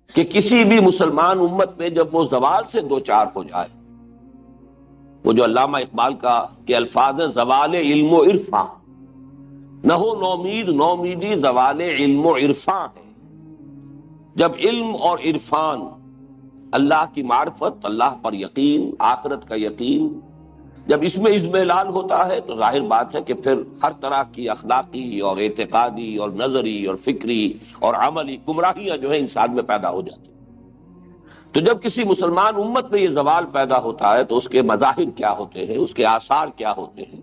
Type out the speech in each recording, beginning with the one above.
کہ کسی بھی مسلمان امت میں جب وہ زوال سے دوچار ہو جائے، وہ جو علامہ اقبال کا کہ الفاظ زوال علم و عرفاں، نہ ہو نومید نومیدی زوال علم و عرفاں ہے۔ جب علم اور عرفان، اللہ کی معرفت، اللہ پر یقین، آخرت کا یقین، جب اس میں اضمحلال ہوتا ہے تو ظاہر بات ہے کہ پھر ہر طرح کی اخلاقی اور اعتقادی اور نظری اور فکری اور عملی گمراہیاں جو ہیں انسان میں پیدا ہو جاتی ہیں۔ تو جب کسی مسلمان امت میں یہ زوال پیدا ہوتا ہے تو اس کے مظاہر کیا ہوتے ہیں، اس کے آثار کیا ہوتے ہیں،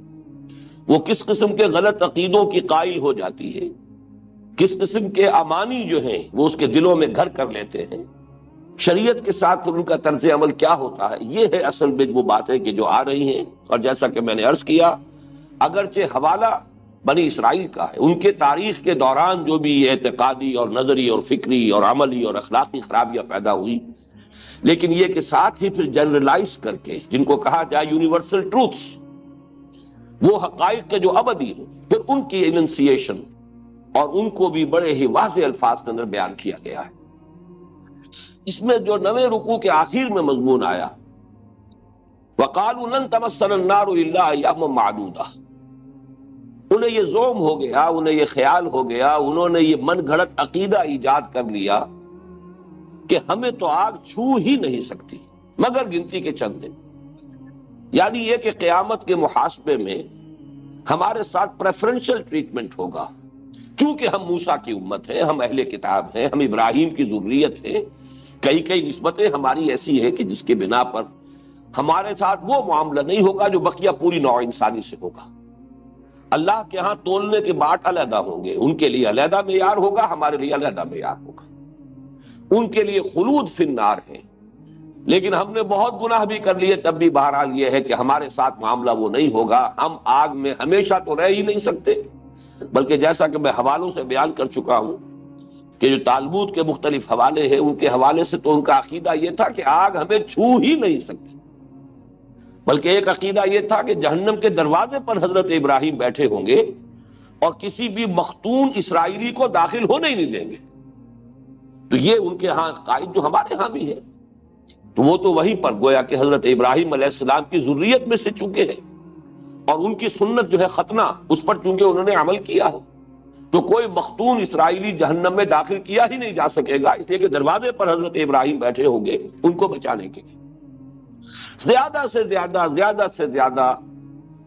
وہ کس قسم کے غلط عقیدوں کی قائل ہو جاتی ہے، کس قسم کے امانی جو ہیں وہ اس کے دلوں میں گھر کر لیتے ہیں، شریعت کے ساتھ ان کا طرز عمل کیا ہوتا ہے، یہ ہے اصل میں وہ باتیں کہ جو آ رہی ہیں۔ اور جیسا کہ میں نے عرض کیا، اگرچہ حوالہ بنی اسرائیل کا ہے، ان کے تاریخ کے دوران جو بھی اعتقادی اور نظری اور فکری اور عملی اور اخلاقی خرابیاں پیدا ہوئی، لیکن یہ کہ ساتھ ہی پھر جنرلائز کر کے جن کو کہا جائے یونیورسل ٹروتس، وہ حقائق کے جو ابدی ہیں، پھر ان کی اننسیشن اور ان کو بھی بڑے ہی واضح الفاظ کے اندر بیان کیا گیا ہے۔ اس میں جو 9ویں رکوع کے آخر میں مضمون آیا، وَقَالُوا لَن تَمَسَّنَا النَّارُ إِلَّا أَيَّامًا مَّعْدُودَةً، انہیں یہ زوم ہو گیا، انہیں یہ خیال ہو گیا، انہوں نے یہ من گھڑت عقیدہ ایجاد کر لیا کہ ہمیں تو آگ چھو ہی نہیں سکتی مگر گنتی کے چند دن۔ یعنی یہ کہ قیامت کے محاسبے میں ہمارے ساتھ پریفرنشل ٹریٹمنٹ ہوگا، چونکہ ہم موسیٰ کی امت ہیں، ہم اہل کتاب ہیں، ہم ابراہیم کی ذریت ہیں، کئی نسبتیں ہماری ایسی ہیں کہ جس کے بنا پر ہمارے ساتھ وہ معاملہ نہیں ہوگا جو بقیہ پوری نوع انسانی سے ہوگا۔ اللہ کے ہاں تولنے کے باٹ علیحدہ ہوں گے، ان کے لیے علیحدہ معیار ہوگا، ہمارے لیے علیحدہ معیار ہوگا۔ ان کے لیے خلود فی النار ہے، لیکن ہم نے بہت گناہ بھی کر لیے، تب بھی بہرحال یہ ہے کہ ہمارے ساتھ معاملہ وہ نہیں ہوگا، ہم آگ میں ہمیشہ تو رہ ہی نہیں سکتے، بلکہ جیسا کہ میں حوالوں سے بیان کر چکا ہوں کہ جو تالمود کے مختلف حوالے ہیں، ان کے حوالے سے تو ان کا عقیدہ یہ تھا کہ آگ ہمیں چھو ہی نہیں سکتی، بلکہ ایک عقیدہ یہ تھا کہ جہنم کے دروازے پر حضرت ابراہیم بیٹھے ہوں گے اور کسی بھی مختون اسرائیلی کو داخل ہونے ہی نہیں دیں گے۔ تو یہ ان کے ہاں قائد جو ہمارے ہاں بھی ہے، تو وہ تو وہیں پر گویا کہ حضرت ابراہیم علیہ السلام کی ذریت میں سے چونکہ ہے، اور ان کی سنت جو ہے ختنہ، اس پر چونکہ انہوں نے عمل کیا ہے، تو کوئی مختون اسرائیلی جہنم میں داخل کیا ہی نہیں جا سکے گا، اس لیے کہ دروازے پر حضرت ابراہیم بیٹھے ہوں گے ان کو بچانے کے لیے۔ زیادہ سے زیادہ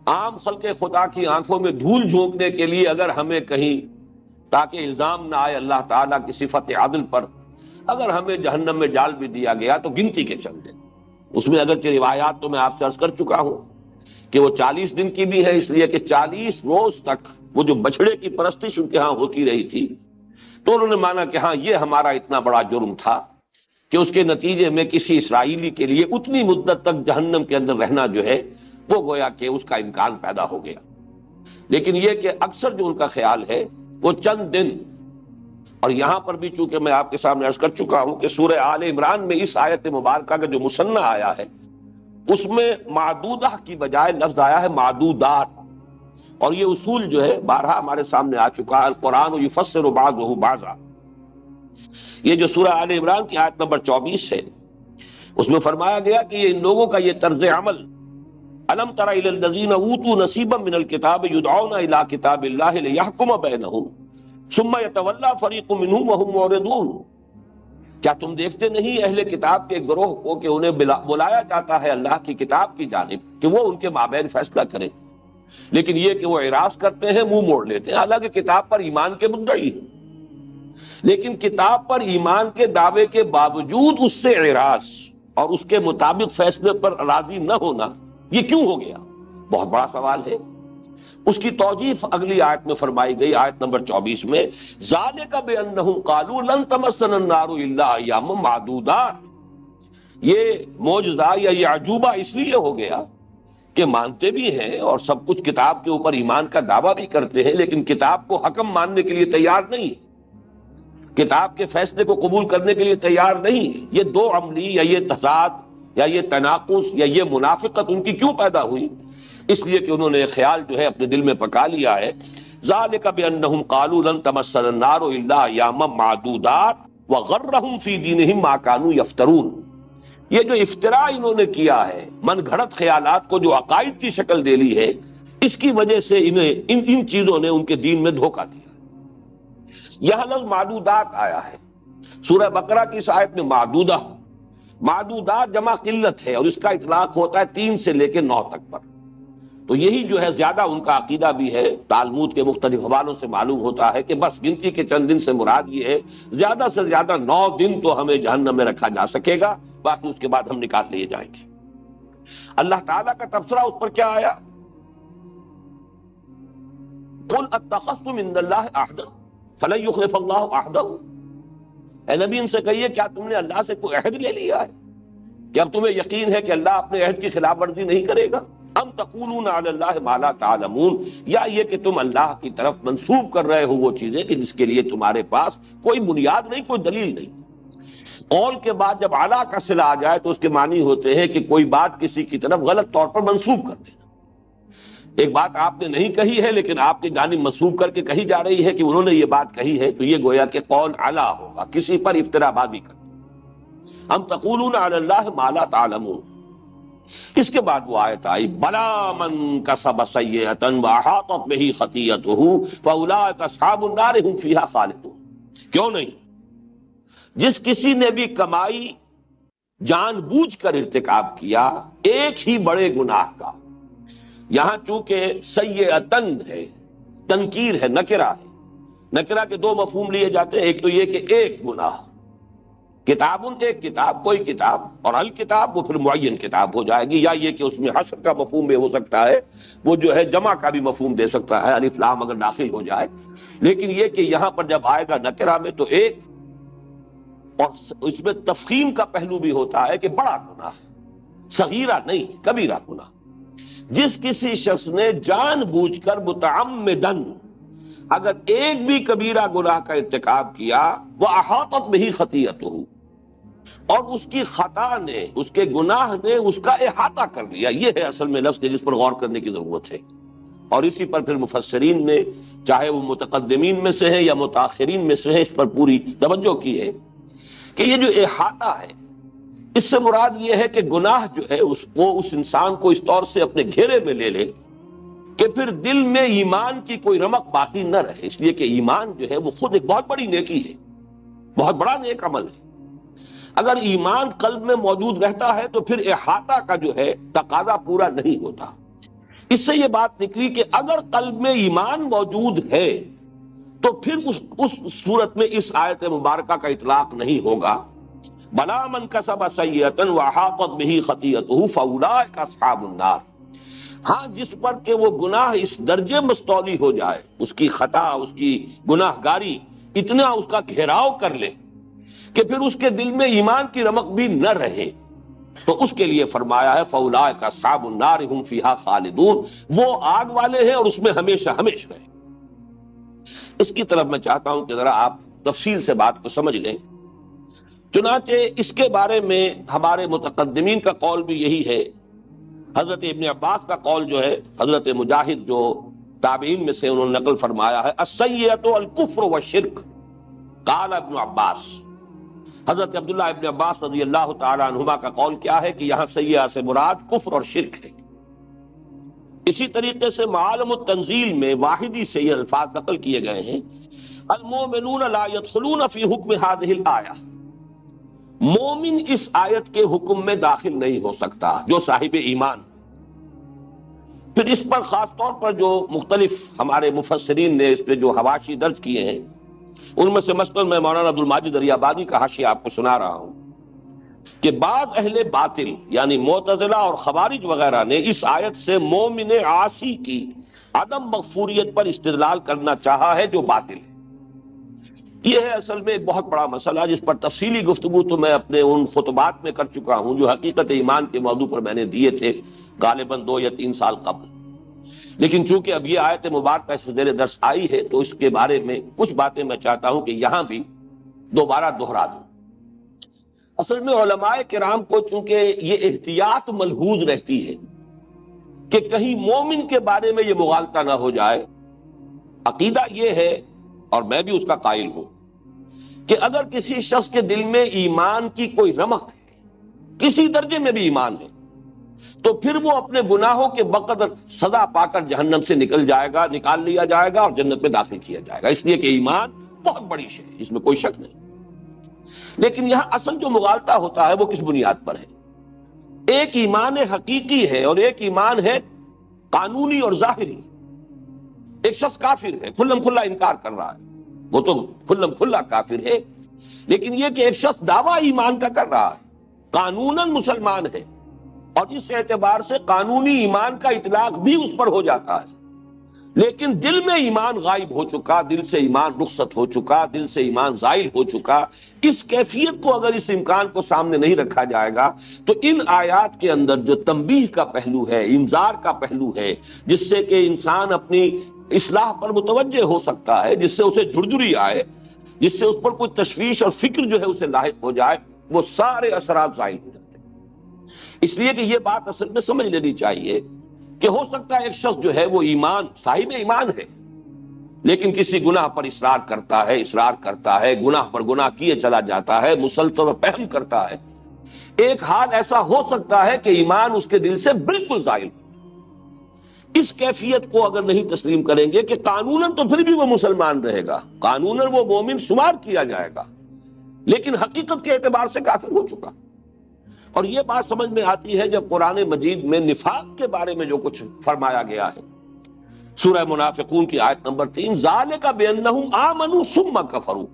عام خلق خدا کی آنکھوں میں دھول جھونکنے کے لیے اگر ہمیں کہیں، تاکہ الزام نہ آئے اللہ تعالیٰ کی صفت عدل پر، اگر ہمیں جہنم میں ڈال بھی دیا گیا تو گنتی کے چند دن۔ اس میں اگرچہ روایات تو میں آپ سے عرض کر چکا ہوں کہ وہ 40 دن کی بھی ہے، اس لیے کہ 40 روز تک وہ جو بچڑے کی پرستش ان کے ہاں ہوتی رہی تھی، تو انہوں نے مانا کہ ہاں یہ ہمارا اتنا بڑا جرم تھا کہ اس کے نتیجے میں کسی اسرائیلی کے لیے اتنی مدت تک جہنم کے اندر رہنا جو ہے وہ گویا کہ اس کا امکان پیدا ہو گیا۔ لیکن یہ کہ اکثر جو ان کا خیال ہے وہ چند دن، اور یہاں پر بھی چونکہ میں آپ کے سامنے عرض کر چکا ہوں کہ سورہ آل عمران میں اس آیت مبارکہ کا جو مثنیٰ آیا ہے اس میں معدودہ کی بجائے لفظ آیا ہے معدودات، اور یہ اصول جو ہے بارہا ہمارے سامنے آ چکا ہے، القرآن یفسر بعضہ بعضا۔ یہ جو سورہ آل عمران کی آیت نمبر 24 ہے، اس میں فرمایا گیا کہ یہ ان لوگوں کا یہ طرز عمل، الم تر الی الذین اوتوا نصیبا من الکتاب یدعون الی کتاب اللہ لیحکم بینہم ثم یتولی فریق منہم وہم معرضون، کیا تم دیکھتے نہیں اہل کتاب کے گروہ کو کہ انہیں بلایا جاتا ہے اللہ کی کتاب کی جانب کہ وہ ان کے مابین فیصلہ کریں، لیکن یہ کہ وہ اعراض کرتے ہیں، منہ موڑ لیتے ہیں، حالانکہ کتاب پر ایمان کے مدعی ہیں، لیکن کتاب پر ایمان کے دعوے کے باوجود اس سے اعراض اور اس کے مطابق فیصلے پر راضی نہ ہونا، یہ کیوں ہو گیا؟ بہت بڑا سوال ہے۔ اس کی توجیہ اگلی آیت میں فرمائی گئی، آیت نمبر 24 میں، ذالک بانہم قالوا لن تمسنا النار الا ایاما معدودات، یہ معجزہ یا یہ عجوبہ اس لیے ہو گیا کہ مانتے بھی ہیں اور سب کچھ کتاب کے اوپر ایمان کا دعویٰ بھی کرتے ہیں، لیکن کتاب کو حکم ماننے کے لیے تیار نہیں، کتاب کے فیصلے کو قبول کرنے کے لیے تیار نہیں۔ یہ دو عملی یا یہ تضاد یا یہ تناقض یا یہ منافقت ان کی کیوں پیدا ہوئی؟ اس لیے کہ انہوں نے یہ خیال جو ہے اپنے دل میں پکا لیا ہے، ذالک بانہم قالوا لن تمسنا النار الا ایاما معدودات، وغرہم فی دینہم ما کانوا یفترون، یہ جو افطراء انہوں نے کیا ہے، من گھڑت خیالات کو جو عقائد کی شکل دے لی ہے، اس کی وجہ سے انہیں ان چیزوں نے ان کے دین میں دھوکہ دیا۔ یہاں لفظ معدودات آیا ہے سورہ بقرہ کی اس آیت میں، معدودہ، معدودات جمع قلت ہے، اور اس کا اطلاق ہوتا ہے 3 سے لے کے 9 تک پر۔ تو یہی جو ہے زیادہ ان کا عقیدہ بھی ہے، تالمود کے مختلف حوالوں سے معلوم ہوتا ہے کہ بس گنتی کے چند دن سے مراد یہ ہے زیادہ سے زیادہ 9 دن تو ہمیں جہنم میں رکھا جا سکے گا، باقی اس کے بعد ہم نکال لیے جائیں گے۔ اللہ تعالیٰ کا تبصرہ اس پر کیا آیا؟ قل اتخذتم عند اللہ عہدا فلن یخلف اللہ عہدہ، اے نبی ان سے کہیے کیا تم نے اللہ سے کوئی عہد لے لیا ہے کہ اب تمہیں یقین ہے کہ اللہ اپنے عہد کی خلاف ورزی نہیں کرے گا؟ ام تقولون علی اللہ ما لا تعلمون، یا یہ کہ تم اللہ کی طرف منسوب کر رہے ہو وہ چیزیں کہ جس کے لیے تمہارے پاس کوئی بنیاد نہیں، کوئی دلیل نہیں۔ قول کے بعد جب اعلیٰ کا صلہ آ جائے تو اس کے معنی ہوتے ہیں کہ کوئی بات کسی کی طرف غلط طور پر منسوب کر دینا۔ ایک بات آپ نے نہیں کہی ہے لیکن آپ کی جانب منسوب کر کے کہی جا رہی ہے کہ انہوں نے یہ بات کہی ہے، تو یہ گویا کہ قول اعلیٰ ہوگا، کسی پر افتراء بازی کرنا۔ ام تقولون علی اللہ ما لا تعلمون۔ اس کے بعد وہ آیت آئی، بلا من کسب سیئۃ واحاطت بہ خطیئتہ فاولئک اصحاب النار هم فیہا خالدون۔ کیوں نہیں؟ جس کسی نے بھی کمائی جان بوجھ کر ارتکاب کیا ایک ہی بڑے گناہ کا، یہاں چونکہ سیئۃن ہے، تنکیر ہے، نکرہ ہے، نکرہ کے 2 مفہوم لیے جاتے ہیں، ایک تو یہ کہ ایک گناہ، کتاب ایک کتاب، کوئی کتاب، اور الکتاب وہ پھر معین کتاب ہو جائے گی، یا یہ کہ اس میں حشر کا مفہوم بھی ہو سکتا ہے، وہ جو ہے جمع کا بھی مفہوم دے سکتا ہے، الف لام اگر داخل ہو جائے، لیکن یہ کہ یہاں پر جب آئے گا نکرہ میں تو ایک، اور اس میں تفخیم کا پہلو بھی ہوتا ہے کہ بڑا گناہ، صغیرہ نہیں، کبیرہ گناہ۔ جس کسی شخص نے جان بوجھ کر متعمدن اگر ایک بھی کبیرہ گناہ کا ارتکاب کیا، وہ احاطت بہ خطیئتہ، اور اس کی خطا نے، اس کے گناہ نے اس کا احاطہ کر لیا، یہ ہے اصل میں لفظ جس پر غور کرنے کی ضرورت ہے۔ اور اسی پر پھر مفسرین نے، چاہے وہ متقدمین میں سے ہیں یا متاخرین میں سے ہیں، اس پر پوری توجہ کی ہے کہ یہ جو احاطہ ہے اس سے مراد یہ ہے کہ گناہ جو ہے وہ اس انسان کو اس طور سے اپنے گھیرے میں لے لے کہ پھر دل میں ایمان کی کوئی رمق باقی نہ رہے، اس لیے کہ ایمان جو ہے وہ خود ایک بہت بڑی نیکی ہے، بہت بڑا نیک عمل ہے۔ اگر ایمان قلب میں موجود رہتا ہے تو پھر احاطہ کا جو ہے تقاضا پورا نہیں ہوتا۔ اس سے یہ بات نکلی کہ اگر قلب میں ایمان موجود ہے تو پھر اس صورت میں اس آیت مبارکہ کا اطلاق نہیں ہوگا، بلا من کسب سیئۃ واحاطت بہ خطیئتہ فاولئک اصحاب النار۔ ہاں جس پر کہ وہ گناہ اس درجے مستولی ہو جائے، اس کی خطا، اس کی گناہ گاری اتنا اس کا گھیراؤ کر لے کہ پھر اس کے دل میں ایمان کی رمق بھی نہ رہے، تو اس کے لیے فرمایا ہے فاولئک اصحاب النار هم فیہا خالدون، وہ آگ والے ہیں اور اس میں ہمیشہ ہمیشہ رہیں۔ اس کی طرف میں چاہتا ہوں کہ ذرا آپ تفصیل سے بات کو سمجھ لیں۔ چنانچہ اس کے بارے میں ہمارے متقدمین کا قول بھی یہی ہے، حضرت ابن عباس کا قول جو ہے، حضرت مجاہد جو تابعین میں سے انہوں نے نقل فرمایا ہے، السیئۃ الکفر والشرک، قال ابن عباس۔ حضرت عبداللہ ابن عباس رضی اللہ تعالی عنہما کا قول کیا ہے کہ یہاں سیئہ سے مراد کفر اور شرک ہے۔ اسی طریقے سے معالم التنزیل میں واحدی سے یہ الفاظ نقل کیے گئے ہیں، المؤمنون لا يدخلون فی حکم هذه الآیہ، مومن اس آیت کے حکم میں داخل نہیں ہو سکتا جو صاحب ایمان۔ پھر اس پر خاص طور پر جو مختلف ہمارے مفسرین نے اس پہ جو حواشی درج کیے ہیں، ان میں سے مثلاً میں مولانا عبدالماجد اریابادی کا حاشیہ آپ کو سنا رہا ہوں کہ بعض اہل باطل یعنی معتزلہ اور خوارج وغیرہ نے اس آیت سے مومن عاصی کی عدم مغفوریت پر استدلال کرنا چاہا ہے جو باطل ہے۔ یہ ہے اصل میں ایک بہت بڑا مسئلہ جس پر تفصیلی گفتگو تو میں اپنے ان خطبات میں کر چکا ہوں جو حقیقت ایمان کے موضوع پر میں نے دیے تھے غالباً 2 یا 3 سال قبل، لیکن چونکہ اب یہ آیت مبارکہ اس زیر درس آئی ہے تو اس کے بارے میں کچھ باتیں میں چاہتا ہوں کہ یہاں بھی دوبارہ دہرا دوں۔ اصل میں علماء کرام کو چونکہ یہ احتیاط ملحوظ رہتی ہے کہ کہیں مومن کے بارے میں یہ مغالطہ نہ ہو جائے۔ عقیدہ یہ ہے، اور میں بھی اس کا قائل ہوں، کہ اگر کسی شخص کے دل میں ایمان کی کوئی رمق ہے، کسی درجے میں بھی ایمان ہے، تو پھر وہ اپنے گناہوں کے بقدر سزا پا کر جہنم سے نکال لیا جائے گا اور جنت میں داخل کیا جائے گا، اس لیے کہ ایمان بہت بڑی شے ہے، اس میں کوئی شک نہیں۔ لیکن یہاں اصل جو مغالطہ ہوتا ہے وہ کس بنیاد پر ہے؟ ایک ایمان حقیقی ہے اور ایک ایمان ہے قانونی اور ظاہری۔ ایک شخص کافر ہے، کھلم کھلا انکار کر رہا ہے، وہ تو کھلم کھلا کافر ہے، لیکن یہ کہ ایک شخص دعویٰ ایمان کا کر رہا ہے، قانوناً مسلمان ہے، اور اس اعتبار سے قانونی ایمان کا اطلاق بھی اس پر ہو جاتا ہے، لیکن دل میں ایمان غائب ہو چکا، دل سے ایمان رخصت ہو چکا، دل سے ایمان زائل ہو چکا۔ اس کیفیت کو اگر اس امکان کو سامنے نہیں رکھا جائے گا تو ان آیات کے اندر جو تنبیہ کا پہلو ہے، انذار کا پہلو ہے، جس سے کہ انسان اپنی اصلاح پر متوجہ ہو سکتا ہے، جس سے اسے جھرجھری آئے، جس سے اس پر کوئی تشویش اور فکر جو ہے اسے لاحق ہو جائے، وہ سارے اثرات زائل ہو جاتے ہیں۔ اس لیے کہ یہ بات اصل میں سمجھ لینی چاہیے کہ ہو سکتا ہے ایک شخص جو ہے وہ ایمان صاحب ایمان ہے، لیکن کسی گناہ پر اصرار کرتا ہے، گناہ پر گناہ کیے چلا جاتا ہے، مسلسل فہم کرتا ہے۔ ایک حال ایسا ہو سکتا ہے کہ ایمان اس کے دل سے بالکل زائل ہو۔ اس کیفیت کو اگر نہیں تسلیم کریں گے کہ قانوناً تو پھر بھی وہ مسلمان رہے گا، قانوناً وہ مومن شمار کیا جائے گا، لیکن حقیقت کے اعتبار سے کافر ہو چکا۔ اور یہ بات سمجھ میں آتی ہے جب قرآن مجید میں نفاق کے بارے میں جو کچھ فرمایا گیا ہے، سورہ منافقون کی آیت نمبر 3، ذالک بانہم آمنوا ثم کفروا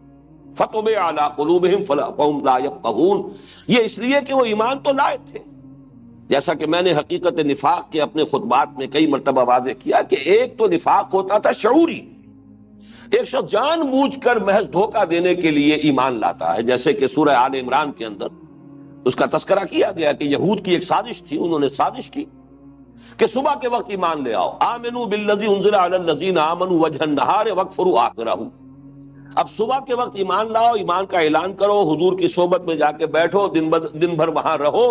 فطبع علی قلوبہم فہم لا یفقہون۔ یہ اس لیے کہ وہ ایمان تو لائے تھے، جیسا کہ میں نے حقیقت نفاق کے اپنے خطبات میں کئی مرتبہ واضح کیا کہ ایک تو نفاق ہوتا تھا شعوری، ایک شخص جان بوجھ کر محض دھوکہ دینے کے لیے ایمان لاتا ہے، جیسے کہ سورہ آل عمران کے اندر اس کا تذکرہ کیا گیا کہ یہود کی ایک سازش تھی، انہوں نے سازش کی کہ صبح کے وقت ایمان لے آؤ، آمنوا بالذی انزل علی الذین آمنوا وجہ النہار واکفروا آخرہ۔ اب صبح کے وقت ایمان لاؤ، ایمان کا اعلان کرو، حضور کی صحبت میں جا کے بیٹھو، دن بھر وہاں رہو،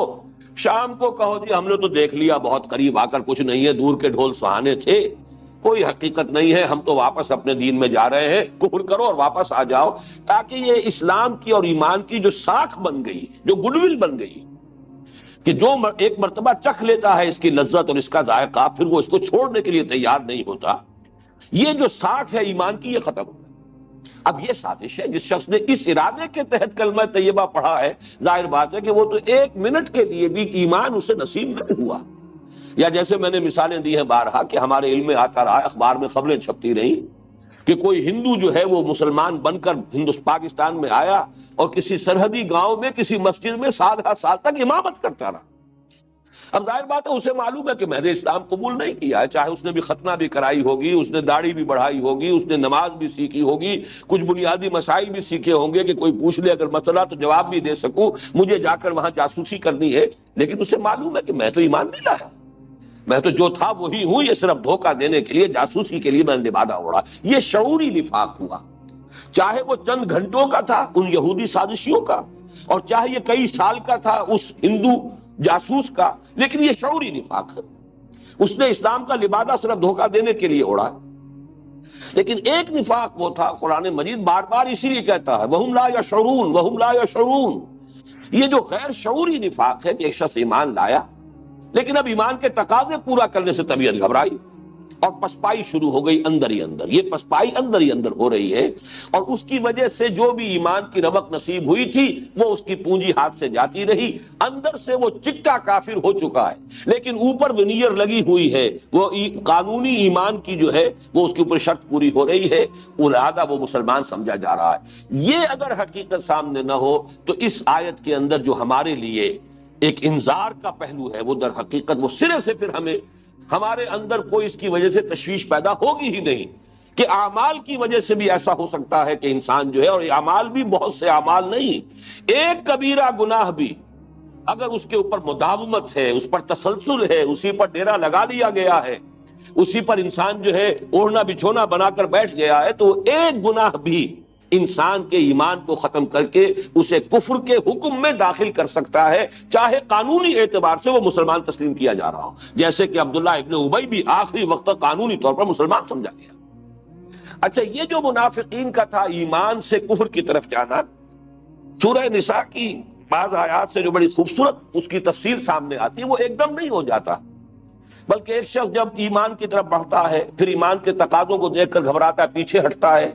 شام کو کہو جی ہم نے تو دیکھ لیا، بہت قریب آ کر کچھ نہیں ہے، دور کے ڈھول سہانے تھے، کوئی حقیقت نہیں ہے، ہم تو واپس اپنے دین میں جا رہے ہیں، کفر کرو اور واپس آ جاؤ، تاکہ یہ اسلام کی اور ایمان کی جو ساکھ بن گئی، جو گڈ ول بن گئی، کہ جو ایک مرتبہ چکھ لیتا ہے اس کی لذت اور اس کا ذائقہ، پھر وہ اس کو چھوڑنے کے لیے تیار نہیں ہوتا، یہ جو ساکھ ہے ایمان کی، یہ ختم ہو گئی۔ اب یہ سازش ہے، جس شخص نے اس ارادے کے تحت کلمہ طیبہ پڑھا ہے، ظاہر بات ہے کہ وہ تو ایک منٹ کے لیے بھی ایمان اسے نصیب نہیں ہوا۔ یا جیسے میں نے مثالیں دی ہیں بارہا کہ ہمارے علم میں آتا رہا، اخبار میں خبریں چھپتی رہیں کہ کوئی ہندو جو ہے وہ مسلمان بن کر پاکستان میں آیا اور کسی سرحدی گاؤں میں کسی مسجد میں سال تک امامت کرتا رہا۔ اب ظاہر بات ہے اسے معلوم ہے کہ میں نے اسلام قبول نہیں کیا ہے، چاہے اس نے بھی ختنہ بھی کرائی ہوگی، اس نے داڑھی بھی بڑھائی ہوگی، اس نے نماز بھی سیکھی ہوگی، کچھ بنیادی مسائل بھی سیکھے ہوں گے کہ کوئی پوچھ لے اگر مسئلہ تو جواب بھی دے سکوں، مجھے جا کر وہاں جاسوسی کرنی ہے، لیکن اسے معلوم ہے کہ میں تو ایمان نہیں لایا، میں تو جو تھا وہی ہوں، یہ صرف دھوکہ دینے کے لیے، جاسوسی کے لیے میں نے لبادہ اوڑھا۔ یہ شعوری نفاق ہوا، چاہے وہ چند گھنٹوں کا تھا ان یہودی سازشیوں کا، اور چاہے یہ کئی سال کا تھا اس ہندو جاسوس کا، لیکن یہ شعوری نفاق ہے، اس نے اسلام کا لبادہ صرف دھوکہ دینے کے لیے اوڑھا۔ لیکن ایک نفاق وہ تھا، قرآن مجید بار بار اسی لیے کہتا ہے وَهُمْ لَا يَشْعُرُونَ وَهُمْ لَا يَشْعُرُونَ، یہ جو غیر شعوری نفاق ہے کہ ایک شخص ایمان لایا لیکن اب ایمان کے تقاضے پورا کرنے سے طبیعت گھبرائی اور پسپائی شروع ہو گئی اندر ہی اندر، یہ پسپائی اندر ہی اندر ہو رہی ہے، اور اس کی وجہ سے جو بھی ایمان کی رمق نصیب ہوئی تھی وہ اس کی پونجی ہاتھ سے جاتی رہی، اندر سے وہ چٹا کافر ہو چکا ہے، لیکن اوپر ونیئر لگی ہوئی ہے، وہ قانونی ایمان کی جو ہے وہ اس کے اوپر شرط پوری ہو رہی ہے، لہذا وہ مسلمان سمجھا جا رہا ہے۔ یہ اگر حقیقت سامنے نہ ہو تو اس آیت کے اندر جو ہمارے لیے ایک انذار کا پہلو ہے، وہ در حقیقت وہ سرے سے پھر ہمارے اندر کوئی اس کی وجہ سے تشویش پیدا ہوگی ہی نہیں، کہ اعمال کی وجہ سے بھی ایسا ہو سکتا ہے کہ انسان جو ہے، اور اعمال بھی بہت سے اعمال نہیں، ایک کبیرہ گناہ بھی اگر اس کے اوپر مداومت ہے، اس پر تسلسل ہے، اسی پر ڈیرا لگا لیا گیا ہے، اسی پر انسان جو ہے اوڑھنا بچھونا بنا کر بیٹھ گیا ہے، تو ایک گناہ بھی انسان کے ایمان کو ختم کر کے اسے کفر کے حکم میں داخل کر سکتا ہے، چاہے قانونی اعتبار سے وہ مسلمان تسلیم کیا جا رہا ہو، جیسے کہ عبداللہ ابن ابی بھی آخری وقت تک قانونی طور پر مسلمان سمجھا گیا۔ اچھا، یہ جو منافقین کا تھا ایمان سے کفر کی طرف جانا، سورہ نساء کی بعض آیات سے جو بڑی خوبصورت اس کی تفصیل سامنے آتی ہے، وہ ایک دم نہیں ہو جاتا، بلکہ ایک شخص جب ایمان کی طرف بڑھتا ہے، پھر ایمان کے تقاضوں کو دیکھ کر گھبراتا ہے، پیچھے ہٹتا ہے،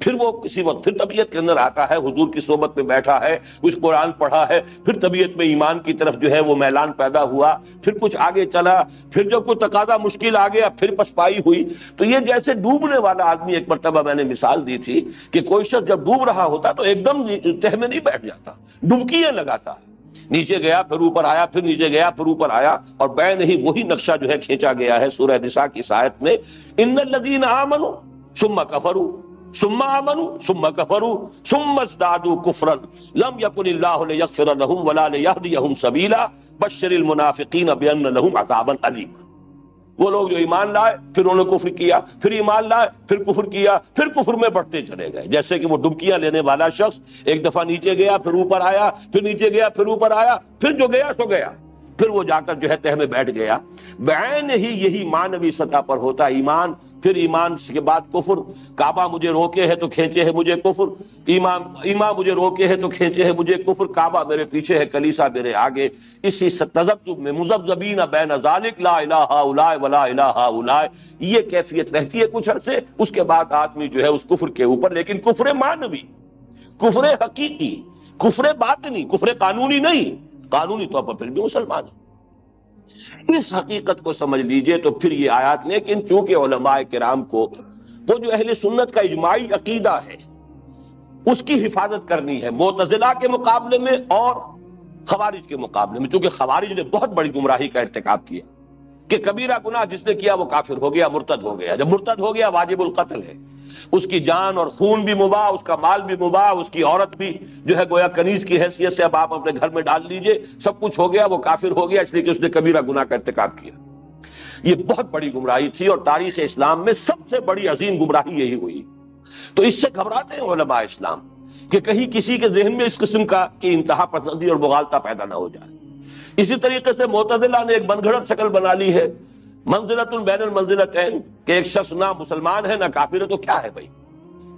پھر وہ کسی وقت پھر طبیعت کے اندر آتا ہے، حضور کی صحبت میں بیٹھا ہے، کچھ قرآن پڑھا ہے، پھر طبیعت میں ایمان کی طرف جو ہے وہ میلان پیدا ہوا، پھر کچھ آگے چلا، پھر جب کوئی تقاضا مشکل آ گیا پھر پسپائی ہوئی۔ تو یہ جیسے ڈوبنے والا آدمی، ایک مرتبہ میں نے مثال دی تھی کہ کوئی شخص جب ڈوب رہا ہوتا تو ایک دم تہ میں نہیں بیٹھ جاتا، ڈبکیاں لگاتا ہے، نیچے گیا پھر اوپر آیا، پھر نیچے گیا پھر اوپر آیا، اور بین ہی وہی نقشہ جو ہے کھینچا گیا ہے سورہ نساء کی اس آیت میں، ان الذین آمنوا ثم کفروا ثم آمنوا ثم کفروا ثم ازدادوا کفرا لم یکن اللہ لیغفر لهم ولا لیہدیہم سبیلا بشر المنافقین بان لهم عذابا الیما۔ وہ لوگ جو ایمان لائے پھر انہوں نے کفر کیا، پھر ایمان لائے پھر کفر کیا، پھر کفر میں بڑھتے چلے گئے، جیسے کہ وہ ڈبکیاں لینے والا شخص ایک دفعہ نیچے گیا پھر اوپر آیا، پھر نیچے گیا پھر اوپر آیا، پھر جو گیا سو گیا، پھر وہ جا کر جو ہے تہ میں بیٹھ گیا۔ بعین ہی یہی معنوی سطح پر ہوتا ہے ایمان، پھر ایمان کے بعد کفر، کعبہ مجھے روکے ہے تو کھینچے ہے مجھے کفر، ایمان مجھے روکے ہے تو کھینچے ہے مجھے کفر، کعبہ میرے پیچھے ہے کلیسا میرے آگے، اسی تذبذب میں مذبذبین بین ذالک لا الہ ہؤلاء ولا الہ ہؤلاء، یہ کیفیت رہتی ہے کچھ عرصے، اس کے بعد آدمی جو ہے اس کفر کے اوپر، لیکن کفر معنوی، کفر حقیقی، کفر باطنی، کفر قانونی نہیں، قانونی طور پر پھر بھی مسلمان ہے۔ اس حقیقت کو سمجھ لیجئے تو پھر یہ آیات، لیکن چونکہ علماء کرام کو وہ جو اہل سنت کا اجماعی عقیدہ ہے اس کی حفاظت کرنی ہے، معتزلہ کے مقابلے میں اور خوارج کے مقابلے میں، چونکہ خوارج نے بہت بڑی گمراہی کا ارتکاب کیا کہ کبیرہ گناہ جس نے کیا وہ کافر ہو گیا، مرتد ہو گیا، جب مرتد ہو گیا واجب القتل ہے، اس کی جان اور خون بھی مباح، اس کا مال بھی مباح، اس کی عورت بھی جو ہے گویا کنیز کی حیثیت سے اب آپ اپنے گھر میں ڈال لیجئے، سب کچھ ہو گیا، وہ کافر ہو گیا اس لیے کہ اس نے کبیرہ گناہ کا ارتکاب کیا۔ یہ بہت بڑی گمراہی تھی، اور تاریخ اسلام میں سب سے بڑی عظیم گمراہی یہی ہوئی۔ تو اس سے گھبراتے ہیں علماء اسلام کہ کہیں کسی کے ذہن میں اس قسم کی انتہا پسندی اور مغالطہ پیدا نہ ہو جائے۔ اسی طریقے سے معتزلہ نے ایک من گھڑت شکل بنا لی ہے، منزلۃ بین المنزلتین، کہ ایک شخص نہ مسلمان ہے نہ کافر ہے تو کیا ہے بھائی؟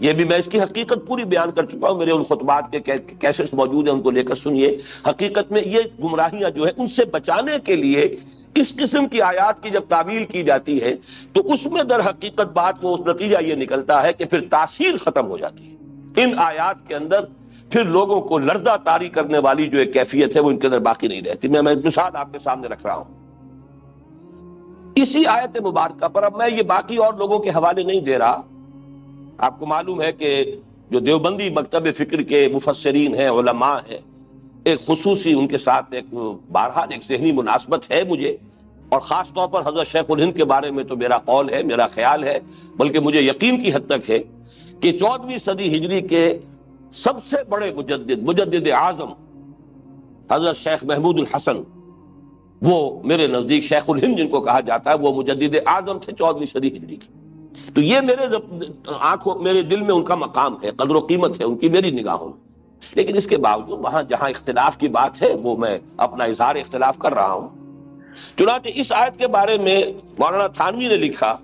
یہ بھی میں اس کی حقیقت پوری بیان کر چکا ہوں، میرے ان خطبات کے کیسٹس موجود ہیں، ان کو لے کر سنیے۔ حقیقت میں یہ گمراہیاں جو ہے ان سے بچانے کے لیے اس قسم کی آیات کی جب تعویل کی جاتی ہے تو اس میں در حقیقت بات کو اس نتیجہ یہ نکلتا ہے کہ پھر تاثیر ختم ہو جاتی ہے ان آیات کے اندر، پھر لوگوں کو لرزہ طاری کرنے والی جو ایک کیفیت ہے وہ ان کے اندر باقی نہیں رہتی۔ میں مثال آپ کے سامنے رکھ رہا ہوں اسی آیت مبارکہ پر، اب میں یہ باقی اور لوگوں کے حوالے نہیں دے رہا، آپ کو معلوم ہے کہ جو دیوبندی مکتب فکر کے مفسرین ہیں، علماء ہیں، ایک خصوصی ان کے ساتھ ایک بہرحال ایک ذہنی مناسبت ہے مجھے، اور خاص طور پر حضرت شیخ الہند کے بارے میں تو میرا قول ہے، میرا خیال ہے، بلکہ مجھے یقین کی حد تک ہے کہ 14ویں صدی ہجری کے سب سے بڑے مجدد اعظم حضرت شیخ محمود الحسن، وہ میرے نزدیک شیخ الہند جن کو کہا جاتا ہے، وہ مجدد اعظم تھے 14ویں صدی ہجری کی۔ تو یہ میرے دل میں ان کا مقام ہے، قدر و قیمت ہے ان کی میری نگاہوں میں، لیکن اس کے باوجود وہاں جہاں اختلاف کی بات ہے وہ میں اپنا اظہار اختلاف کر رہا ہوں۔ چنانچہ اس آیت کے بارے میں مولانا تھانوی نے لکھا،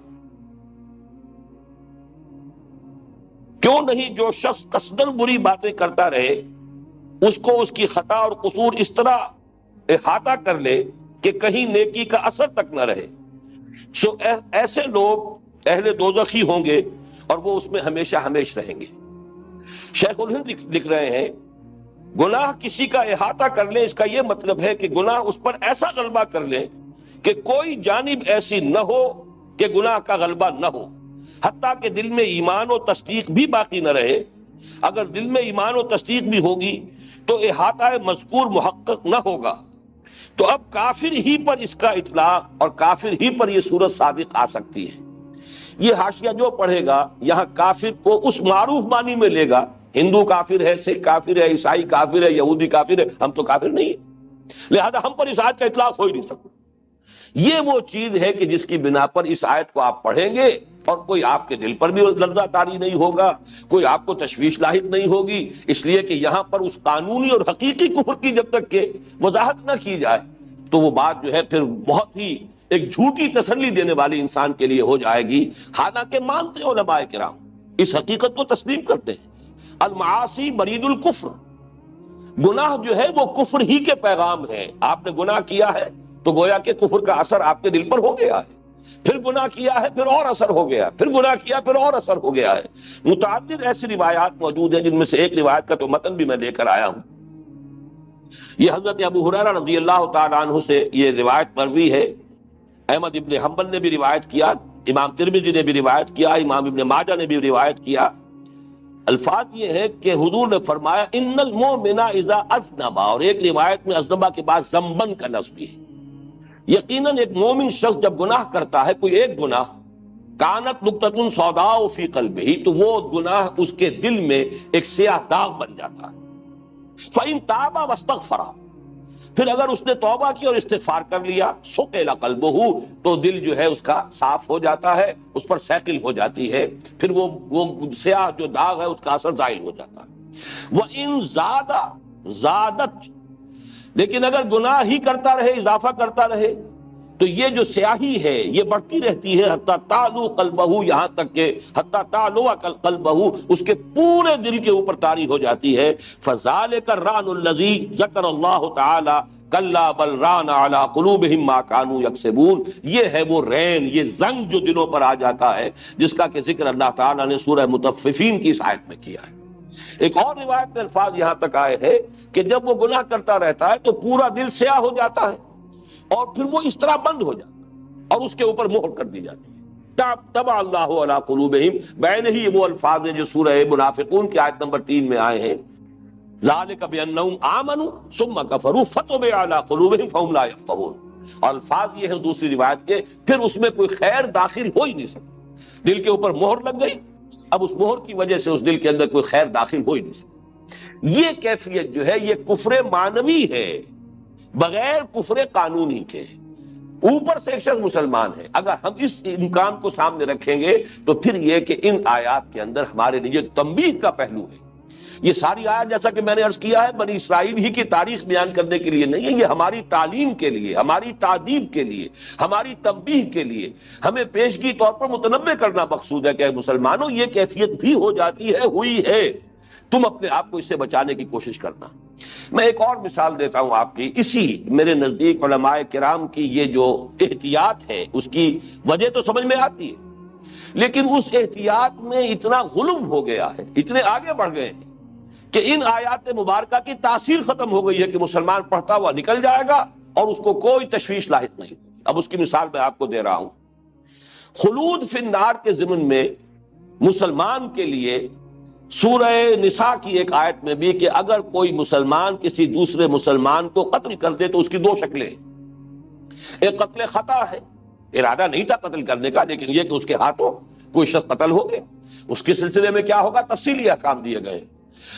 کیوں نہیں جو شخص قصداً بری باتیں کرتا رہے اس کو اس کی خطا اور قصور اس طرح احاطہ کر لے کہ کہیں نیکی کا اثر تک نہ رہے، سو ایسے لوگ اہل دوزخی ہوں گے اور وہ اس میں ہمیشہ ہمیش رہیں گے۔ شیخ الہند لکھ رہے ہیں، گناہ کسی کا احاطہ کر لے، اس کا یہ مطلب ہے کہ گناہ اس پر ایسا غلبہ کر لے کہ کوئی جانب ایسی نہ ہو کہ گناہ کا غلبہ نہ ہو، حتیٰ کہ دل میں ایمان و تصدیق بھی باقی نہ رہے۔ اگر دل میں ایمان و تصدیق بھی ہوگی تو احاطہ مذکور محقق نہ ہوگا، تو اب کافر ہی پر اس کا اطلاق اور کافر ہی پر یہ صورت صادق آ سکتی ہے۔ یہ حاشیہ جو پڑھے گا یہاں کافر کو اس معروف معنی میں لے گا، ہندو کافر ہے، سکھ کافر ہے، عیسائی کافر ہے، یہودی کافر ہے، ہم تو کافر نہیں ہیں، لہذا ہم پر اس آیت کا اطلاق ہو ہی نہیں سکتا۔ یہ وہ چیز ہے کہ جس کی بنا پر اس آیت کو آپ پڑھیں گے اور کوئی آپ کے دل پر بھی لرزہ طاری نہیں ہوگا، کوئی آپ کو تشویش لاحق نہیں ہوگی، اس لیے کہ یہاں پر اس قانونی اور حقیقی کفر کی جب تک کہ وضاحت نہ کی جائے تو وہ بات جو ہے پھر بہت ہی ایک جھوٹی تسلی دینے والی انسان کے لیے ہو جائے گی، حالانکہ مانتے علماء کرام اس حقیقت کو تسلیم کرتے ہیں۔ المعاصی برید الکفر، گناہ جو ہے وہ کفر ہی کے پیغام ہے۔ آپ نے گناہ کیا ہے تو گویا کہ کفر کا اثر آپ کے دل پر ہو گیا ہے، پھر گناہ کیا ہے پھر اور اثر ہو گیا، پھر گناہ کیا پھر اور اثر ہو گیا ہے۔ متعدد ایسی روایات موجود ہیں، جن میں سے ایک روایت کا تو متن بھی میں لے کر آیا ہوں۔ یہ حضرت ابو ہریرہ رضی اللہ تعالیٰ عنہ سے یہ روایت مروی ہے۔ احمد ابن حنبل نے بھی روایت کیا، امام ترمذی نے بھی روایت کیا، امام ابن ماجہ نے بھی روایت کیا۔ الفاظ یہ ہے کہ حضور نے فرمایا ان المؤمن اذا اذنب، اور ایک روایت میں اذنبا کے بعد ذنبن کا لفظ بھی ہے۔ یقیناً ایک مومن شخص جب گناہ کرتا ہے، کوئی ایک گناہ، کانت نقطۃ سوداء فی قلبہ، تو وہ گناہ اس کے دل میں ایک سیاہ داغ بن جاتا ہے۔ فإن تاب واستغفر، پھر اگر اس نے توبہ کی اور استغفار کر لیا، سقل قلبہ، تو دل جو ہے اس کا صاف ہو جاتا ہے، اس پر سیکل ہو جاتی ہے، پھر وہ سیاہ جو داغ ہے اس کا اثر زائل ہو جاتا ہے۔ وإن زاد زادت، لیکن اگر گناہ ہی کرتا رہے، اضافہ کرتا رہے، تو یہ جو سیاہی ہے یہ بڑھتی رہتی ہے، حتی تعلو قلبہ، یہاں تک کہ حتی تعلو قلبہ، اس کے پورے دل کے اوپر طاری ہو جاتی ہے۔ فذلک الران الذی ذکر اللہ تعالی کلا بل ران علی قلوبہم ما کانوا یکسبون، یہ ہے وہ رین، یہ زنگ جو دلوں پر آ جاتا ہے، جس کا کہ ذکر اللہ تعالیٰ نے سورہ مطففین کی اس آیت میں کیا ہے۔ ایک اور روایت میں الفاظ یہاں تک آئے ہیں کہ جب وہ گناہ کرتا رہتا ہے تو پورا دل سیاہ ہو جاتا ہے، اور پھر وہ اس طرح بند ہو جاتا ہے اور اس کے اوپر مہر کر دی جاتی ہے۔ طبع اللہ علی قلوبہم، بین ہی وہ الفاظ ہیں جو سورہ منافقون کی آیت نمبر 3 میں آئے ہیں، ذالک بانہم آمنوا ثم کفروا فطبع علی قلوبہم فہم لا یفقہون، اور الفاظ یہ ہیں دوسری روایت کے، پھر اس میں کوئی خیر داخل ہو ہی نہیں سکتی، دل کے اوپر مہر لگ گئی، اب اس مہر کی وجہ سے اس دل کے اندر کوئی خیر داخل ہو ہی نہیں سکتی۔ یہ کیفیت جو ہے یہ کفر معنوی ہے، بغیر کفر قانونی کے۔ اوپر سے ایک شخص مسلمان ہے، اگر ہم اس امکان کو سامنے رکھیں گے تو پھر یہ کہ ان آیات کے اندر ہمارے لیے تنبیہ کا پہلو ہے۔ یہ ساری آیات جیسا کہ میں نے عرض کیا ہے بنی اسرائیل ہی کی تاریخ بیان کرنے کے لیے نہیں ہے، یہ ہماری تعلیم کے لیے، ہماری تعدیب کے لیے، ہماری تنبیہ کے لیے، ہمیں پیشگی طور پر متنبہ کرنا مقصود ہے کہ مسلمانوں یہ کیفیت بھی ہو جاتی ہے، ہوئی ہے، تم اپنے آپ کو اس سے بچانے کی کوشش کرنا۔ میں ایک اور مثال دیتا ہوں آپ کی، اسی میرے نزدیک علماء کرام کی یہ جو احتیاط ہے اس کی وجہ تو سمجھ میں آتی ہے، لیکن اس احتیاط میں اتنا غلو ہو گیا ہے، اتنے آگے بڑھ گئے ہیں کہ ان آیات مبارکہ کی تاثیر ختم ہو گئی ہے کہ مسلمان پڑھتا ہوا نکل جائے گا اور اس کو کوئی تشویش لاحق نہیں۔ اب اس کی مثال میں آپ کو دے رہا ہوں۔ خلود فی النار کے ضمن میں مسلمان کے لیے سورہ نساء کی ایک آیت میں بھی کہ اگر کوئی مسلمان کسی دوسرے مسلمان کو قتل کر دے تو اس کی دو شکلیں، ایک قتل خطا ہے، ارادہ نہیں تھا قتل کرنے کا، لیکن یہ کہ اس کے ہاتھوں کوئی شخص قتل ہو گیا، اس کے سلسلے میں کیا ہوگا، تفصیلی احکام دیے گئے۔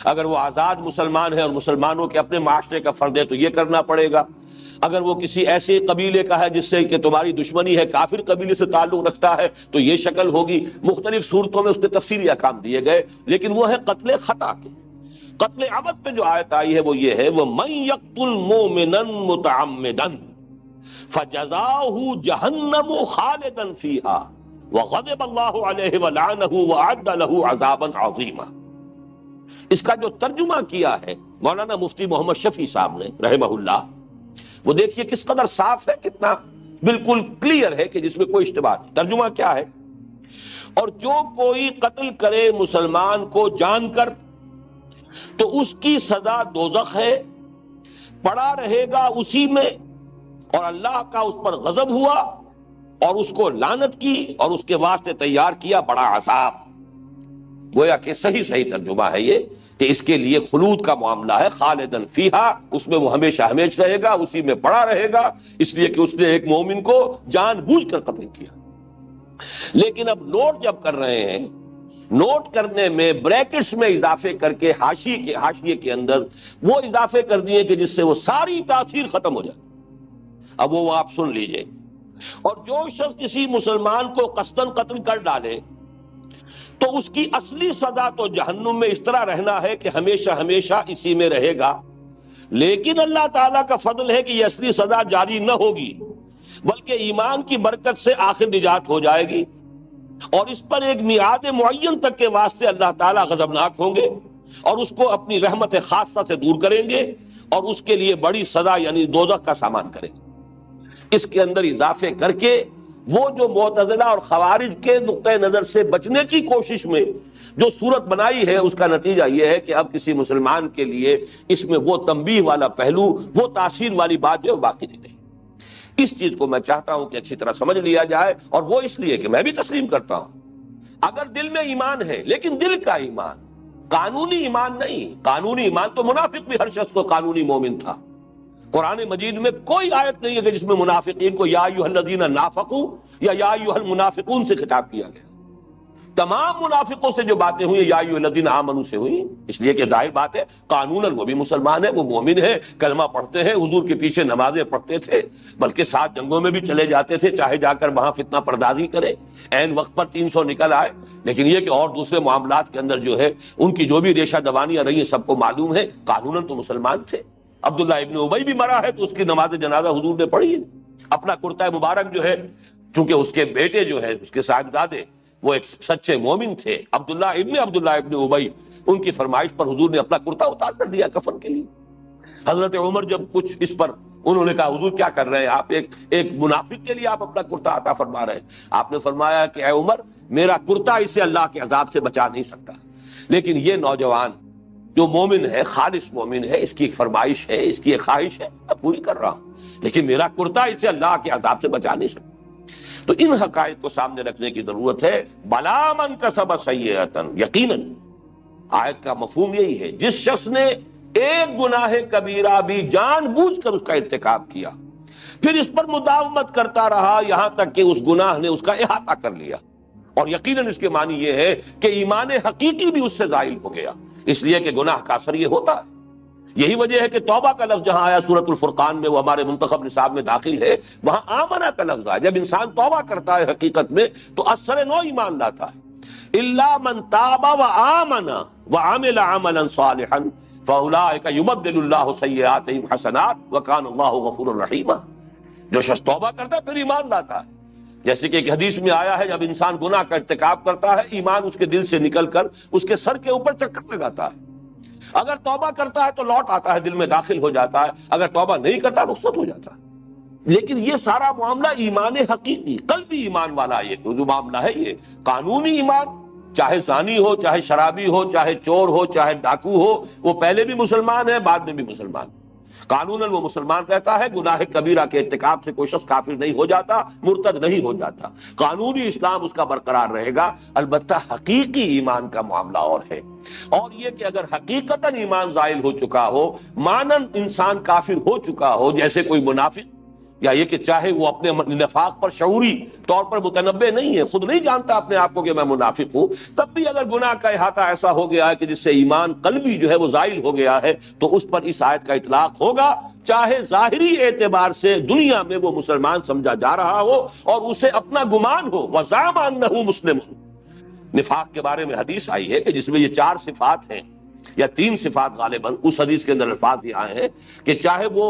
اگر وہ آزاد مسلمان ہے اور مسلمانوں کے اپنے معاشرے کا فرد ہے تو یہ کرنا پڑے گا، اگر وہ کسی ایسے قبیلے کا ہے جس سے کہ تمہاری دشمنی ہے، کافر قبیلے سے تعلق رکھتا ہے تو یہ شکل ہوگی۔ مختلف صورتوں میں اس کے تفصیلی احکام دیے گئے، لیکن وہ ہے قتل خطا کے۔ قتل عمد پہ جو آیت آئی ہے وہ یہ ہے، وَمَن يَقْتُلْ مُؤْمِنًا مُتَعَمِّدًا فَجَزَاؤُهُ جَهَنَّمُ خَالِدًا فِيهَا وَغَضِبَ اللَّهُ عَلَيْهِ وَلَعَنَهُ وَأَعَدَّ لَهُ عَذَابًا عَظِيمًا۔ اس کا جو ترجمہ کیا ہے مولانا مفتی محمد شفیع صاحب نے رحمہ اللہ، وہ دیکھیے کس قدر صاف ہے، کتنا بالکل کلیئر ہے کہ جس میں کوئی اشتباہ نہیں۔ ترجمہ کیا ہے، اور جو کوئی قتل کرے مسلمان کو جان کر تو اس کی سزا دوزخ ہے، پڑا رہے گا اسی میں، اور اللہ کا اس پر غضب ہوا اور اس کو لعنت کی اور اس کے واسطے تیار کیا بڑا عذاب۔ گویا کہ صحیح ترجمہ ہے یہ کہ اس کے لیے خلود کا معاملہ ہے، خالدن فیہا، اس میں وہ ہمیشہ ہمیشہ رہے گا، اسی میں پڑا رہے گا، اس لیے کہ اس نے ایک مومن کو جان بوجھ کر قتل کیا۔ لیکن اب نوٹ جب کر رہے ہیں، نوٹ کرنے میں بریکٹس میں اضافے کر کے حاشیے کے اندر وہ اضافے کر دیے کہ جس سے وہ ساری تاثیر ختم ہو جائے۔ اب وہ آپ سن لیجئے، اور جو شخص کسی مسلمان کو قصداً قتل کر ڈالے تو اس کی اصلی سزا تو جہنم میں اس طرح رہنا ہے کہ ہمیشہ ہمیشہ اسی میں رہے گا، لیکن اللہ تعالیٰ کا فضل ہے کہ یہ اصلی سزا جاری نہ ہوگی، بلکہ ایمان کی برکت سے آخر نجات ہو جائے گی۔ اور اس پر ایک میعاد معین تک کے واسطے اللہ تعالیٰ غضبناک ہوں گے اور اس کو اپنی رحمت خاصہ سے دور کریں گے اور اس کے لیے بڑی سزا یعنی دوزخ کا سامان کریں گے۔ اس کے اندر اضافے کر کے وہ جو معتزلہ اور خوارج کے نقطۂ نظر سے بچنے کی کوشش میں جو صورت بنائی ہے، اس کا نتیجہ یہ ہے کہ اب کسی مسلمان کے لیے اس میں وہ تنبیہ والا پہلو، وہ تاثیر والی بات جو ہے باقی نہیں رہی۔ اس چیز کو میں چاہتا ہوں کہ اچھی طرح سمجھ لیا جائے، اور وہ اس لیے کہ میں بھی تسلیم کرتا ہوں اگر دل میں ایمان ہے، لیکن دل کا ایمان، قانونی ایمان نہیں۔ قانونی ایمان تو منافق بھی ہر شخص کو قانونی مومن تھا۔ قرآن مجید میں کوئی آیت نہیں ہے کہ جس میں منافقین کو یا ایھا الذین نافقوا یا ایھا المنافقون سے خطاب کیا گیا۔ تمام منافقوں سے جو باتیں ہوئی یا ایھا الذین آمنوا سے ہوئی، اس لیے کہ ظاہر بات ہے قانوناً وہ بھی مسلمان ہے، وہ مومن ہے، کلمہ پڑھتے ہیں، حضور کے پیچھے نمازیں پڑھتے تھے، بلکہ 7 جنگوں میں بھی چلے جاتے تھے، چاہے جا کر وہاں فتنہ پردازی کرے، عین وقت پر 300 نکل آئے۔ لیکن یہ کہ اور دوسرے معاملات کے اندر جو ہے ان کی جو بھی ریشہ دوانیاں رہی ہیں سب کو معلوم ہے، قانوناً تو مسلمان تھے۔ عبداللہ ابن ابی بھی مرا ہے تو اس کی نماز جنازہ حضور نے پڑھی ہے۔ اپنا کرتا مبارک جو ہے، چونکہ اس کے بیٹے جو ہے اس کے صاحبزادے وہ ایک سچے مومن تھے، عبداللہ ابن ابی، ان کی فرمائش پر حضور نے اپنا کرتا اتار کر دیا کفن کے لیے۔ حضرت عمر جب کچھ اس پر انہوں نے کہا حضور کیا کر رہے ہیں آپ، ایک منافق کے لیے آپ اپنا کرتا عطا فرما رہے ہیں۔ آپ نے فرمایا کہ اے عمر، میرا کرتا اسے اللہ کے عذاب سے بچا نہیں سکتا، لیکن یہ نوجوان جو مومن ہے، خالص مومن ہے، اس کی ایک فرمائش ہے، اس کی ایک خواہش ہے، میں پوری کر رہا ہوں، لیکن میرا کرتا اسے اللہ کے عذاب سے بچا نہیں سکتا۔ تو ان حقائق کو سامنے رکھنے کی ضرورت ہے۔ بلا من کسب سیئۃ، یقیناً آیت کا مفہوم یہی ہے، جس شخص نے ایک گناہ کبیرہ بھی جان بوجھ کر اس کا ارتکاب کیا، پھر اس پر مداومت کرتا رہا یہاں تک کہ اس گناہ نے اس کا احاطہ کر لیا، اور یقیناً اس کے معنی یہ ہے کہ ایمان حقیقی بھی اس سے زائل ہو گیا، اس لیے کہ گناہ کا اثر یہ ہوتا ہے۔ یہی وجہ ہے کہ توبہ کا لفظ جہاں آیا سورۃ الفرقان میں، وہ ہمارے منتخب نصاب میں داخل ہے، وہاں آمنہ کا لفظ آیا۔ جب انسان توبہ کرتا ہے حقیقت میں تو اثر نو ایمان لاتا ہے۔ الا من تاب وآمن وعمل عملا صالحا فاولئک یبدل اللہ سیئاتہم حسنات وکان اللہ غفورا رحیما۔ جو شخص توبہ کرتا ہے پھر ایمان لاتا ہے، جیسے کہ ایک حدیث میں آیا ہے جب انسان گناہ کا ارتکاب کرتا ہے ایمان اس کے دل سے نکل کر اس کے سر کے اوپر چکر لگاتا ہے، اگر توبہ کرتا ہے تو لوٹ آتا ہے، دل میں داخل ہو جاتا ہے، اگر توبہ نہیں کرتا رخصت ہو جاتا ہے۔ لیکن یہ سارا معاملہ ایمان حقیقی، قلبی ایمان والا یہ جو معاملہ ہے، یہ قانونی ایمان، چاہے زانی ہو، چاہے شرابی ہو، چاہے چور ہو، چاہے ڈاکو ہو، وہ پہلے بھی مسلمان ہے، بعد میں بھی مسلمان، قانوناً وہ مسلمان رہتا ہے۔ گناہ کبیرہ کے ارتکاب سے کوئی شخص کافر نہیں ہو جاتا، مرتد نہیں ہو جاتا، قانونی اسلام اس کا برقرار رہے گا۔ البتہ حقیقی ایمان کا معاملہ اور ہے، اور یہ کہ اگر حقیقتاً ایمان زائل ہو چکا ہو، مانن انسان کافر ہو چکا ہو، جیسے کوئی منافق، یا یہ کہ چاہے وہ اپنے نفاق پر شعوری طور پر متنبع نہیں ہے، خود نہیں جانتا اپنے آپ کو کہ میں منافق ہوں، تب بھی اگر گناہ کا احاطہ ایسا ہو گیا ہے کہ جس سے ایمان قلبی جو ہے وہ زائل ہو گیا ہے، تو اس پر اس آیت کا اطلاق ہوگا، چاہے ظاہری اعتبار سے دنیا میں وہ مسلمان سمجھا جا رہا ہو اور اسے اپنا گمان ہو۔ وَزَعَمَ أَنَّهُ مُسْلِمٌ، نفاق کے بارے میں حدیث آئی ہے کہ جس میں یہ 4 صفات ہیں یا 3 صفات غالباً، اس حدیث کے اندر الفاظ یہ آئے ہیں کہ چاہے وہ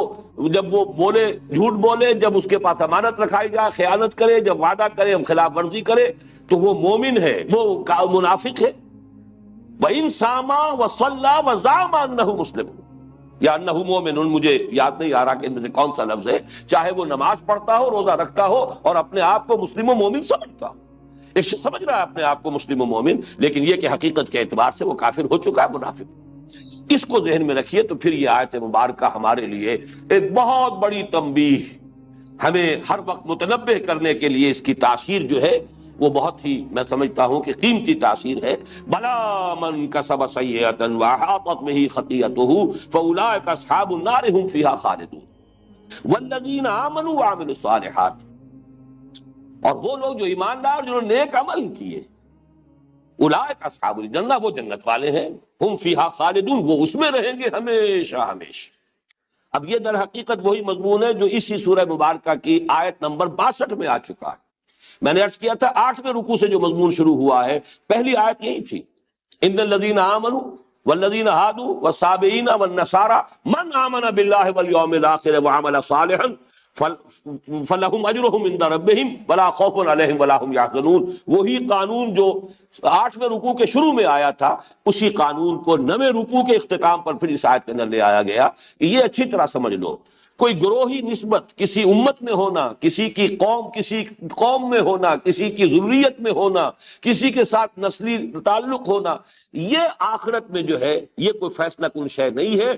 جب وہ بولے جھوٹ بولے، جب اس کے پاس امانت رکھائی جائے خیانت کرے، جب وعدہ کرے خلاف ورزی کرے، تو وہ مومن ہے، وہ منافق ہے۔ وَإِن صَامَ وَصَلَّى وَزَعَمَ أَنَّهُ مُسْلِمٌ یا انہ مومن، مجھے یاد نہیں آ رہا کہ ان میں سے کون سا لفظ ہے، چاہے وہ نماز پڑھتا ہو، روزہ رکھتا ہو اور اپنے آپ کو مسلم و مومن سمجھتا ہو، ایک شخص سمجھ رہا ہے اپنے آپ کو مسلم و مومن، لیکن یہ کہ حقیقت کے اعتبار سے وہ کافر ہو چکا ہے، منافق۔ اس کو ذہن میں رکھیے تو پھر یہ آیت مبارکہ ہمارے لیے ایک بہت بڑی تنبیہ، ہمیں ہر وقت متنبہ کرنے کے لیے اس کی تاثیر جو ہے وہ بہت ہی، میں سمجھتا ہوں کہ قیمتی تاثیر ہے۔ بلا من کسب سیئۃ واحاطت بہ خطیئتہ فاولئک اصحاب النار هم فیہا خالدون والذین آمنوا وعملوا الصالحات، اور وہ لوگ جو ایماندار جنہوں نے نیک عمل کیے، اولئک اصحاب الجنہ، وہ جنت والے ہیں، ہم فیہا خالدون، وہ اس میں رہیں گے ہمیشہ ہمیشہ۔ اب یہ در حقیقت وہی مضمون ہے جو اسی سورہ مبارکہ کی آیت نمبر 62 میں آ چکا ہے۔ میں نے عرض کیا تھا 8ویں رکوع سے جو مضمون شروع ہوا ہے، پہلی آیت یہی تھی، ان الذین آمنوا والذین ہادوا والصابئین والنصارى من آمن باللہ والیوم الآخر وعمل صالحا فَلَهُمْ أَجْرُهُمْ عِنْدَ رَبِّهِمْ وَلَا خَوْفٌ عَلَيْهِمْ وَلَا هُمْ يَحْزَنُونَ. وہی قانون جو 8ویں رکوع کے شروع میں آیا تھا، اسی قانون کو 9ویں رکوع کے اختتام پر پھر اس آیت کے اندر لے آیا گیا. یہ اچھی طرح سمجھ لو، کوئی گروہی نسبت کسی امت میں ہونا، کسی کی قوم میں ہونا، کسی کی ذریت میں ہونا، کسی کے ساتھ نسلی تعلق ہونا، یہ آخرت میں جو ہے یہ کوئی فیصلہ کن شے نہیں ہے.